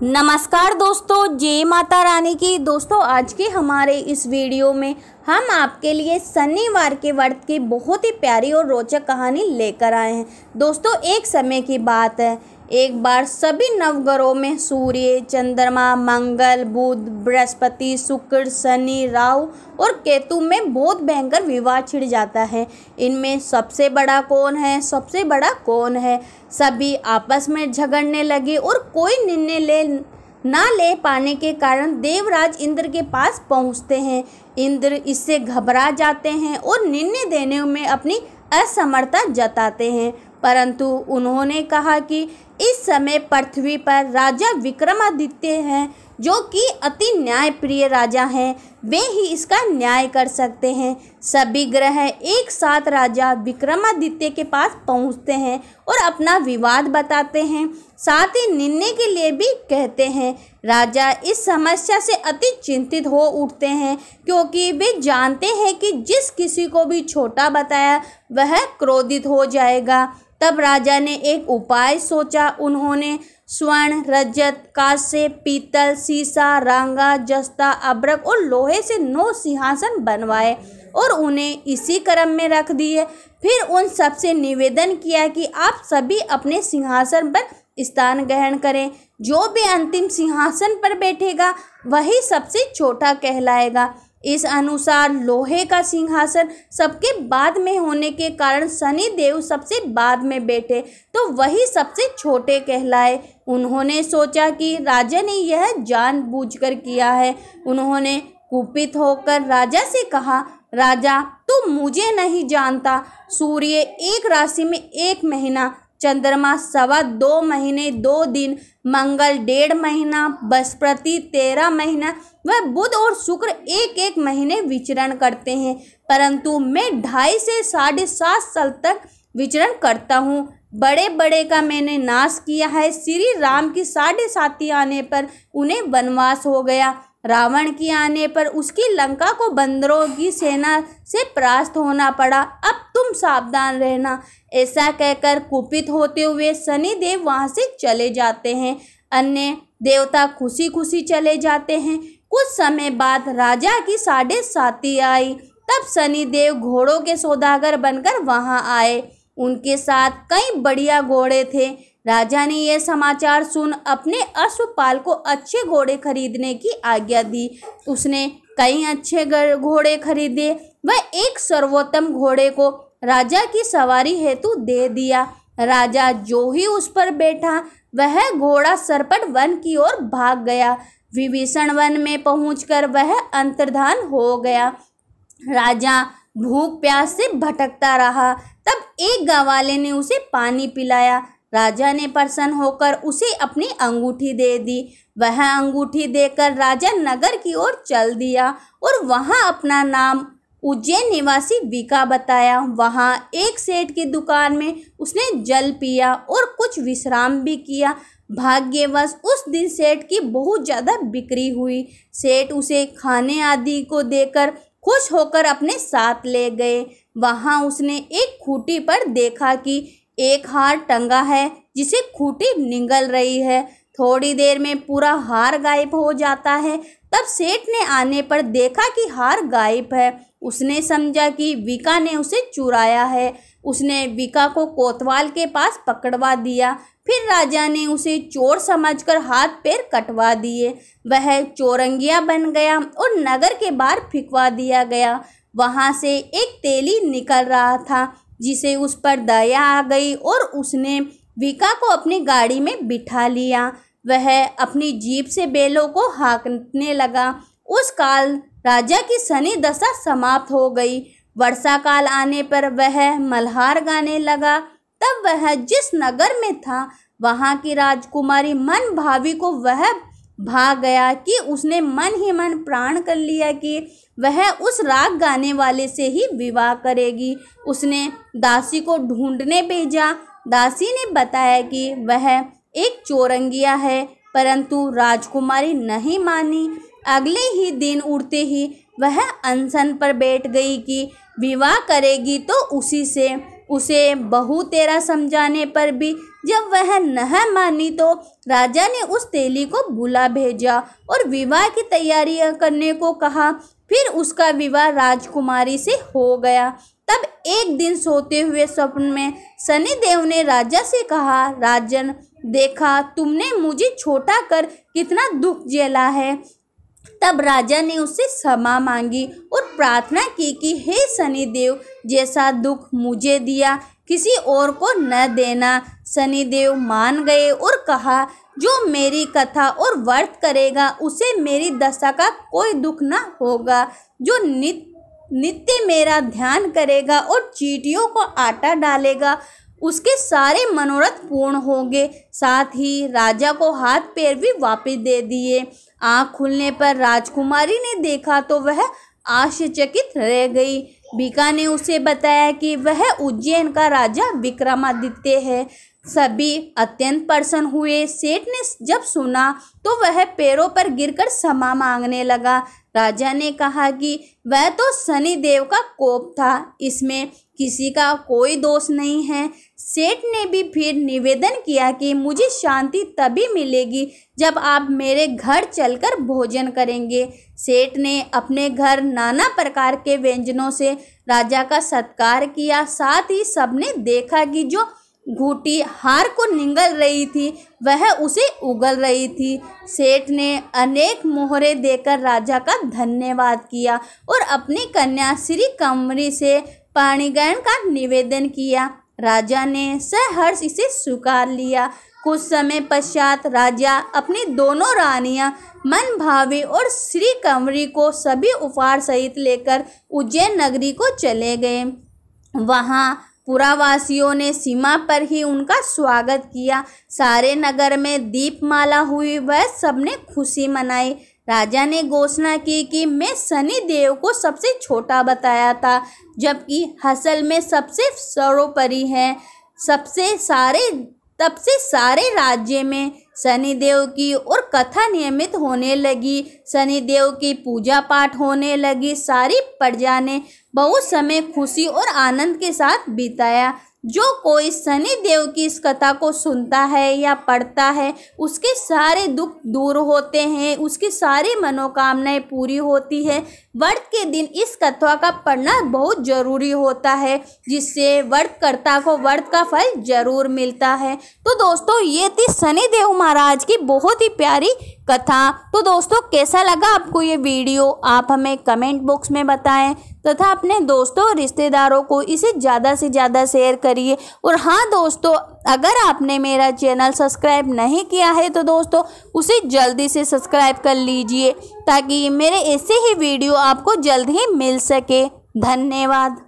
नमस्कार दोस्तों, जय माता रानी की। दोस्तों आज के हमारे इस वीडियो में हम आपके लिए शनिवार के व्रत की बहुत ही प्यारी और रोचक कहानी लेकर आए हैं। दोस्तों एक समय की बात है, एक बार सभी नवग्रहों में सूर्य, चंद्रमा, मंगल, बुध, बृहस्पति, शुक्र, शनि, राहु और केतु में बहुत भयंकर विवाद छिड़ जाता है। इनमें सबसे बड़ा कौन है, सबसे बड़ा कौन है। सभी आपस में झगड़ने लगे और कोई निर्णय ना ले पाने के कारण देवराज इंद्र के पास पहुंचते हैं। इंद्र इससे घबरा जाते हैं और निर्णय देने में अपनी असमर्थता जताते हैं, परंतु उन्होंने कहा कि इस समय पृथ्वी पर राजा विक्रमादित्य हैं, जो कि अति न्यायप्रिय राजा हैं। वे ही इसका न्याय कर सकते हैं। सभी ग्रह एक साथ राजा विक्रमादित्य के पास पहुंचते हैं और अपना विवाद बताते हैं, साथ ही निर्णय के लिए भी कहते हैं। राजा इस समस्या से अति चिंतित हो उठते हैं, क्योंकि वे जानते हैं कि जिस किसी को भी छोटा बताया वह क्रोधित हो जाएगा। तब राजा ने एक उपाय सोचा। उन्होंने स्वर्ण, रजत, कांस्य, पीतल, सीसा, रांगा, जस्ता, अब्रक और लोहे से 9 सिंहासन बनवाए और उन्हें इसी क्रम में रख दिए। फिर उन सबसे निवेदन किया कि आप सभी अपने सिंहासन पर स्थान ग्रहण करें। जो भी अंतिम सिंहासन पर बैठेगा वही सबसे छोटा कहलाएगा। इस अनुसार लोहे का सिंहासन सबके बाद में होने के कारण शनि देव सबसे बाद में बैठे, तो वही सबसे छोटे कहलाए। उन्होंने सोचा कि राजा ने यह जानबूझकर किया है। उन्होंने कुपित होकर राजा से कहा, राजा तू मुझे नहीं जानता। सूर्य एक राशि में 1 महीना, चंद्रमा 2.25 महीने 2 दिन, मंगल 1.5 महीना, बृहस्पति 13 महीना वह बुध और शुक्र 1-1 महीने विचरण करते हैं, परंतु मैं 2.5 से 7.5 साल तक विचरण करता हूँ। बड़े बड़े का मैंने नाश किया है। श्री राम की 7.5 आने पर उन्हें वनवास हो गया। रावण की आने पर उसकी लंका को बंदरों की सेना से परास्त होना पड़ा। अब तुम सावधान रहना। ऐसा कहकर कुपित होते हुए शनिदेव वहां से चले जाते हैं। अन्य देवता खुशी खुशी चले जाते हैं। कुछ समय बाद राजा की 7.5 आई। तब शनिदेव घोड़ों के सौदागर बनकर वहां आए। उनके साथ कई बढ़िया घोड़े थे। राजा ने यह समाचार सुन अपने अश्वपाल को अच्छे घोड़े खरीदने की आज्ञा दी। उसने कई अच्छे घोड़े खरीदे। वह एक सर्वोत्तम घोड़े को राजा की सवारी हेतु दे दिया। राजा जो ही उस पर बैठा वह घोड़ा सरपट वन की ओर भाग गया। विभीषण वन में पहुंचकर वह अंतर्धान हो गया। राजा भूख प्यास से भटकता रहा। तब एक गांववाले ने उसे पानी पिलाया। राजा ने प्रसन्न होकर उसे अपनी अंगूठी दे दी। वह अंगूठी देकर राजा नगर की ओर चल दिया और वहां अपना नाम उज्जैन निवासी विका बताया। वहां एक सेठ की दुकान में उसने जल पिया और कुछ विश्राम भी किया। भाग्यवश उस दिन सेठ की बहुत ज़्यादा बिक्री हुई। सेठ उसे खाने आदि को देकर खुश होकर अपने साथ ले गए। वहां उसने एक खूंटी पर देखा कि एक हार टंगा है, जिसे खूंटी निगल रही है। थोड़ी देर में पूरा हार गायब हो जाता है। तब सेठ ने आने पर देखा कि हार गायब है। उसने समझा कि विका ने उसे चुराया है। उसने विका को कोतवाल के पास पकड़वा दिया। फिर राजा ने उसे चोर समझकर हाथ पैर कटवा दिए। वह चौरंगिया बन गया और नगर के बाहर फिकवा दिया गया। वहां से एक तेली निकल रहा था, जिसे उस पर दया आ गई और उसने विका को अपनी गाड़ी में बिठा लिया। वह अपनी जीप से बैलों को हाँकने लगा। उस काल राजा की शनि दशा समाप्त हो गई। वर्षा काल आने पर वह मल्हार गाने लगा। तब वह जिस नगर में था वहां की राजकुमारी मन भावी को वह भाग गया कि उसने मन ही मन प्राण कर लिया कि वह उस राग गाने वाले से ही विवाह करेगी। उसने दासी को ढूंढने भेजा। दासी ने बताया कि वह एक चौरंगिया है, परंतु राजकुमारी नहीं मानी। अगले ही दिन उड़ते ही वह अनशन पर बैठ गई कि विवाह करेगी तो उसी से। उसे बहु तेरा समझाने पर भी जब वह न मानी तो राजा ने उस तेली को बुला भेजा और विवाह की तैयारियां करने को कहा। फिर उसका विवाह राजकुमारी से हो गया। तब एक दिन सोते हुए स्वप्न में शनिदेव ने राजा से कहा, राजन, देखा तुमने मुझे छोटा कर कितना दुख झेला है। तब राजा ने उससे क्षमा मांगी और प्रार्थना की कि हे शनिदेव, जैसा दुख मुझे दिया किसी और को न देना। शनिदेव मान गए और कहा, जो मेरी कथा और व्रत करेगा उसे मेरी दशा का कोई दुख न होगा। जो नित्य मेरा ध्यान करेगा और चींटियों को आटा डालेगा उसके सारे मनोरथ पूर्ण होंगे। साथ ही राजा को हाथ पैर भी वापस दे दिए। आँख खुलने पर राजकुमारी ने देखा तो वह आश्चर्यचकित रह गई। बीका ने उसे बताया कि वह उज्जैन का राजा विक्रमादित्य है। सभी अत्यंत प्रसन्न हुए। सेठ ने जब सुना तो वह पैरों पर गिरकर क्षमा मांगने लगा। राजा ने कहा कि वह तो शनिदेव का कोप था, इसमें किसी का कोई दोष नहीं है। सेठ ने भी फिर निवेदन किया कि मुझे शांति तभी मिलेगी जब आप मेरे घर चलकर भोजन करेंगे। सेठ ने अपने घर नाना प्रकार के व्यंजनों से राजा का सत्कार किया। साथ ही सबने देखा कि जो घूटी हार को निगल रही थी वह उसे उगल रही थी। सेठ ने अनेक मोहरे देकर राजा का धन्यवाद किया और अपनी कन्या श्री कंवरी से पाणिग्रहण का निवेदन किया। राजा ने सहर्ष इसे स्वीकार लिया। कुछ समय पश्चात राजा अपनी दोनों रानियां मनभावी और श्री कंवरी को सभी उपहार सहित लेकर उज्जैन नगरी को चले गए। वहां पुरावासियों ने सीमा पर ही उनका स्वागत किया। सारे नगर में दीपमाला हुई, वह सबने खुशी मनाई। राजा ने घोषणा की कि मैं शनिदेव को सबसे छोटा बताया था, जबकि असल में सबसे सर्वोपरि है। तब से सारे राज्य में शनिदेव की और कथा नियमित होने लगी। शनिदेव की पूजा पाठ होने लगी। सारी प्रजा ने बहुत समय खुशी और आनंद के साथ बिताया। जो कोई शनिदेव की इस कथा को सुनता है या पढ़ता है उसके सारे दुख दूर होते हैं, उसकी सारी मनोकामनाएं पूरी होती है। व्रत के दिन इस कथा का पढ़ना बहुत जरूरी होता है, जिससे व्रतकर्ता को व्रत का फल जरूर मिलता है। तो दोस्तों, ये थी शनिदेव महाराज की बहुत ही प्यारी कथा। तो दोस्तों, कैसा लगा आपको ये वीडियो, आप हमें कमेंट बॉक्स में बताएं तथा अपने दोस्तों और रिश्तेदारों को इसे ज़्यादा से ज़्यादा शेयर करिए। और हाँ दोस्तों, अगर आपने मेरा चैनल सब्सक्राइब नहीं किया है तो दोस्तों उसे जल्दी से सब्सक्राइब कर लीजिए, ताकि मेरे ऐसे ही वीडियो आपको जल्द ही मिल सके। धन्यवाद।